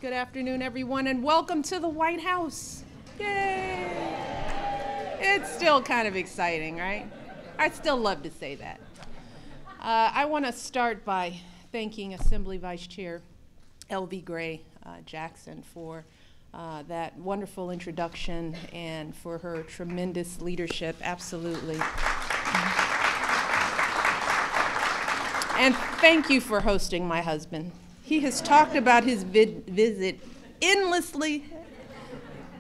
Good afternoon, everyone, and welcome to the White House. Yay! It's still kind of exciting, right? I'd still love to say that. I want to start by thanking Assembly Vice Chair L.V. Gray Jackson for that wonderful introduction and for her tremendous leadership, absolutely. And thank you for hosting my husband. He has talked about his visit endlessly.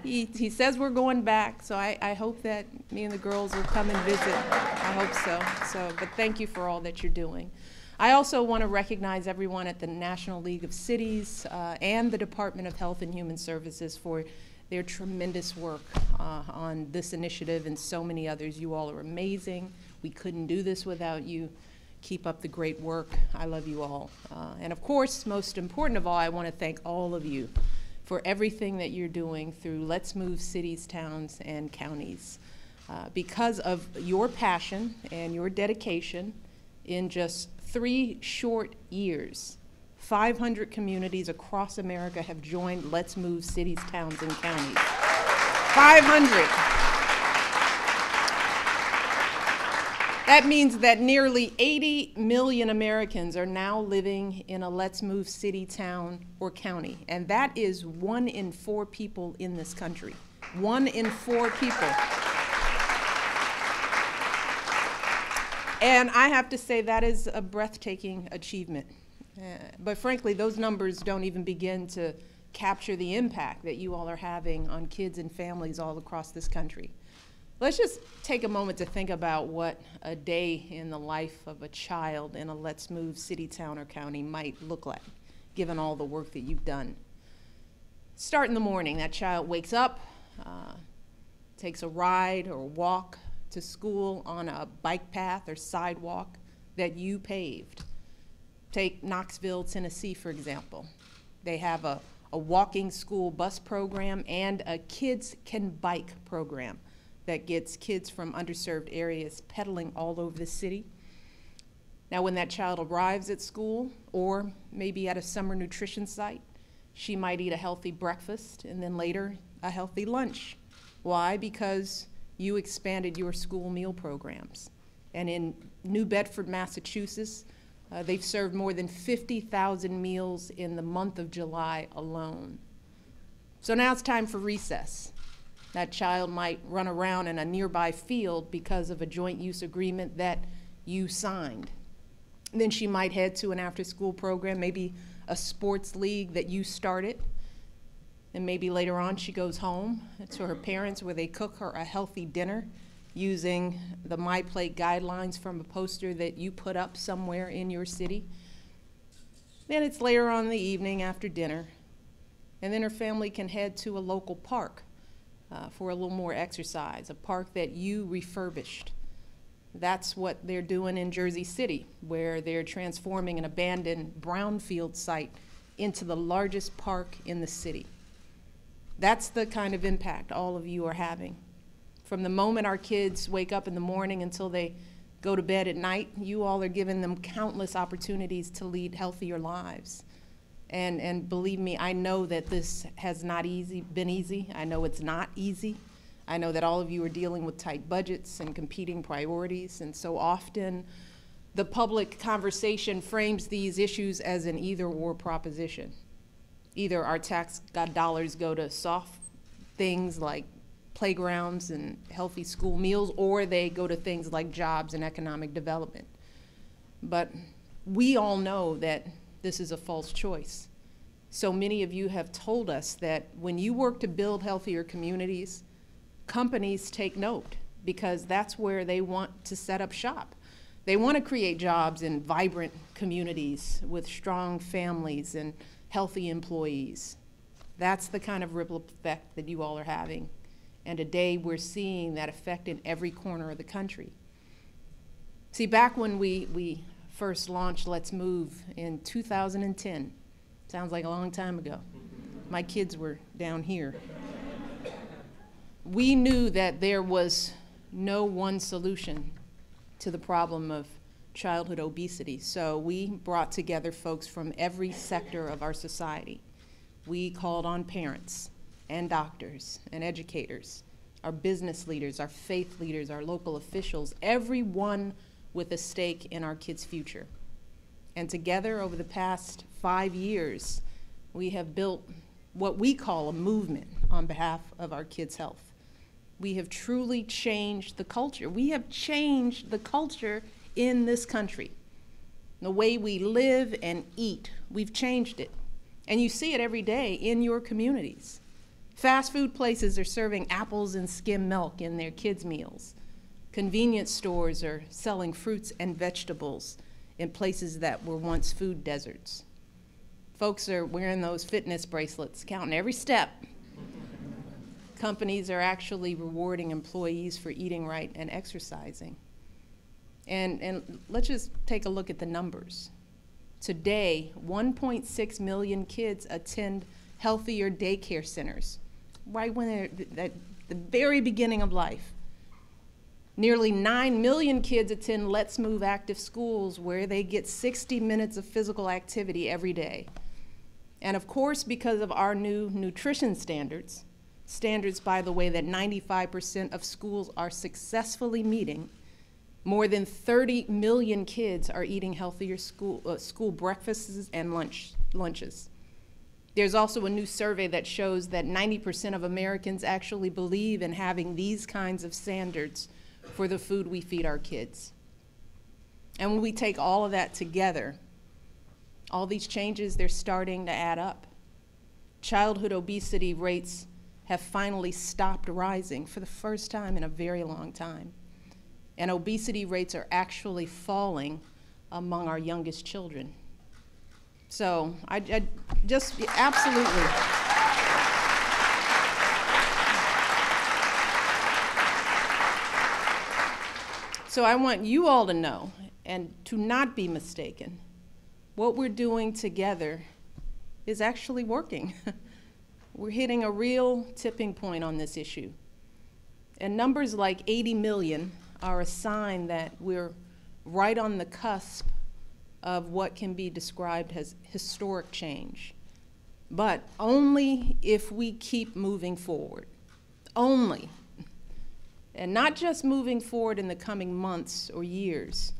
He says we're going back, so I hope that me and the girls will come and visit. I hope so. But thank you for all that you're doing. I also want to recognize everyone at the National League of Cities and the Department of Health and Human Services for their tremendous work on this initiative and so many others. You all are amazing. We couldn't do this without you. Keep up the great work. I love you all. And of course, most important of all, I want to thank all of you for everything that you're doing through Let's Move Cities, Towns, and Counties. Because of your passion and your dedication, in just 3 short years, 500 communities across America have joined Let's Move Cities, Towns, and Counties. 500. That means that nearly 80 million Americans are now living in a Let's Move city, town, or county. And that is 1 in 4 people in this country. 1 in 4 people. And I have to say that is a breathtaking achievement. But frankly, those numbers don't even begin to capture the impact that you all are having on kids and families all across this country. Let's just take a moment to think about what a day in the life of a child in a Let's Move city, town, or county might look like, given all the work that you've done. Start in the morning. That child wakes up, takes a ride or walk to school on a bike path or sidewalk that you paved. Take Knoxville, Tennessee, for example. They have a walking school bus program and a Kids Can Bike program that gets kids from underserved areas pedaling all over the city. Now, when that child arrives at school or maybe at a summer nutrition site, she might eat a healthy breakfast and then later a healthy lunch. Why? Because you expanded your school meal programs. And in New Bedford, Massachusetts, they've served more than 50,000 meals in the month of July alone. So now it's time for recess. That child might run around in a nearby field because of a joint use agreement that you signed. Then she might head to an after-school program, maybe a sports league that you started. And maybe later on she goes home to her parents where they cook her a healthy dinner using the My Plate guidelines from a poster that you put up somewhere in your city. Then it's later on in the evening after dinner, and then her family can head to a local park for a little more exercise, a park that you refurbished. That's what they're doing in Jersey City, where they're transforming an abandoned brownfield site into the largest park in the city. That's the kind of impact all of you are having. From the moment our kids wake up in the morning until they go to bed at night, you all are giving them countless opportunities to lead healthier lives. And believe me, I know that this has not been easy. I know it's not easy. I know that all of you are dealing with tight budgets and competing priorities, and so often the public conversation frames these issues as an either-or proposition. Either our tax dollars go to soft things like playgrounds and healthy school meals, or they go to things like jobs and economic development. But we all know that this is a false choice. So many of you have told us that when you work to build healthier communities, companies take note because that's where they want to set up shop. They want to create jobs in vibrant communities with strong families and healthy employees. That's the kind of ripple effect that you all are having. And today we're seeing that effect in every corner of the country. See, back when we first launched Let's Move in 2010. Sounds like a long time ago. My kids were down here. We knew that there was no one solution to the problem of childhood obesity, so we brought together folks from every sector of our society. we called on parents and doctors and educators, our business leaders, our faith leaders, our local officials, everyone with a stake in our kids' future. And together, over the past 5 years, we have built what we call a movement on behalf of our kids' health. We have truly changed the culture. We have changed the culture in this country. The way we live and eat, we've changed it. And you see it every day in your communities. Fast food places are serving apples and skim milk in their kids' meals. Convenience stores are selling fruits and vegetables in places that were once food deserts. Folks are wearing those fitness bracelets, counting every step. Companies are actually rewarding employees for eating right and exercising. And let's just take a look at the numbers. Today, 1.6 million kids attend healthier daycare centers, right when they're at the very beginning of life. Nearly 9 million kids attend Let's Move active schools where they get 60 minutes of physical activity every day. And of course, because of our new nutrition standards, by the way that 95% of schools are successfully meeting, more than 30 million kids are eating healthier school breakfasts and lunches. There's also a new survey that shows that 90% of Americans actually believe in having these kinds of standards for the food we feed our kids. And when we take all of that together, all these changes, they're starting to add up. Childhood obesity rates have finally stopped rising for the first time in a very long time. And obesity rates are actually falling among our youngest children. So I just absolutely. So I want you all to know and to not be mistaken. What we're doing together is actually working. We're hitting a real tipping point on this issue. And numbers like 80 million are a sign that we're right on the cusp of what can be described as historic change. But only if we keep moving forward. Only. And not just moving forward in the coming months or years,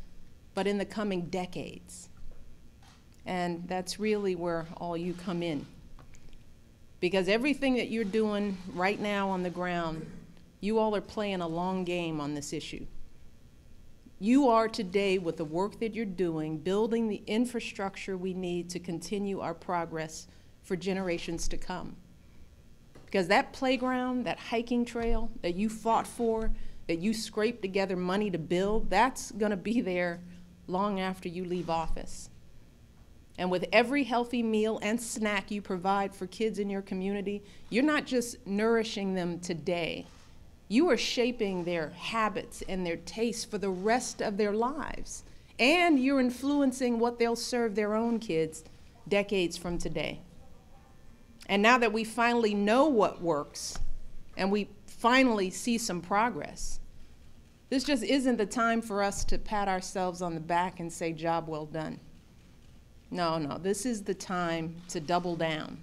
but in the coming decades. And that's really where all you come in. Because everything that you're doing right now on the ground, you all are playing a long game on this issue. You are today, with the work that you're doing, building the infrastructure we need to continue our progress for generations to come. Because that playground, that hiking trail that you fought for, that you scraped together money to build, that's going to be there long after you leave office. And with every healthy meal and snack you provide for kids in your community, you're not just nourishing them today. You are shaping their habits and their tastes for the rest of their lives. And you're influencing what they'll serve their own kids decades from today. And now that we finally know what works, and we finally see some progress, this just isn't the time for us to pat ourselves on the back and say, job well done. No, this is the time to double down.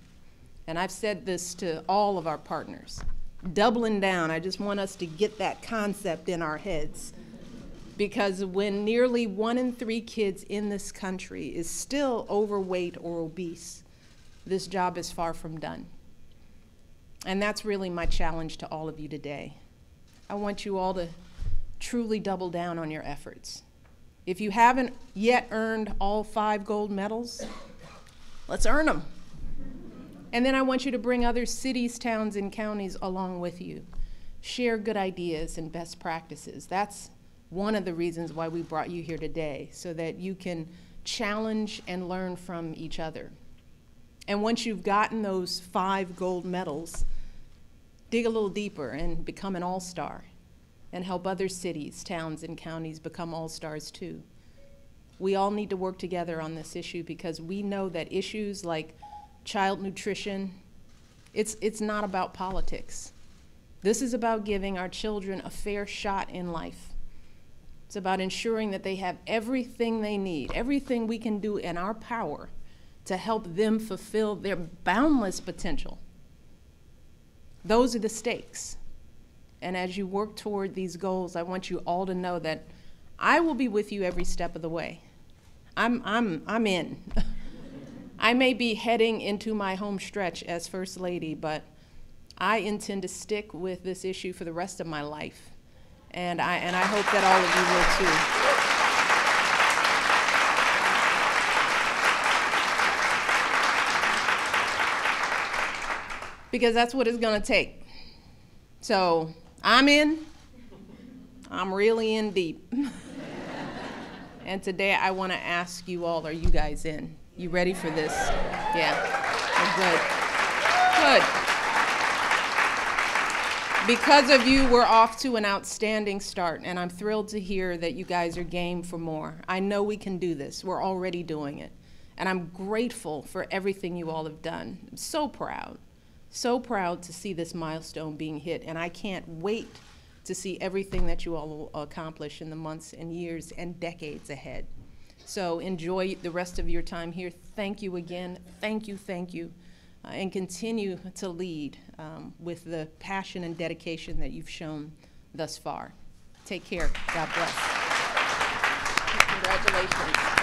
And I've said this to all of our partners. Doubling down, I just want us to get that concept in our heads. Because when nearly 1 in 3 kids in this country is still overweight or obese, this job is far from done. And that's really my challenge to all of you today. I want you all to truly double down on your efforts. If you haven't yet earned all 5 gold medals, let's earn them. And then I want you to bring other cities, towns, and counties along with you. Share good ideas and best practices. That's one of the reasons why we brought you here today, so that you can challenge and learn from each other. And once you've gotten those 5 gold medals, dig a little deeper and become an all-star and help other cities, towns, and counties become all-stars too. We all need to work together on this issue because we know that issues like child nutrition, it's not about politics. This is about giving our children a fair shot in life. It's about ensuring that they have everything they need, everything we can do in our power to help them fulfill their boundless potential. Those are the stakes. And as you work toward these goals, I want you all to know that I will be with you every step of the way. I'm in. I may be heading into my home stretch as First Lady, but I intend to stick with this issue for the rest of my life. And I hope that all of you will too. Because that's what it's going to take. So I'm in. I'm really in deep. And today I want to ask you all, are you guys in? You ready for this? Yeah. Good. Good. Because of you, we're off to an outstanding start, and I'm thrilled to hear that you guys are game for more. I know we can do this. We're already doing it. And I'm grateful for everything you all have done. I'm so proud to see this milestone being hit, and I can't wait to see everything that you all will accomplish in the months and years and decades ahead. So enjoy the rest of your time here. Thank you again. Thank you, and continue to lead with the passion and dedication that you've shown thus far. Take care. God bless. Congratulations.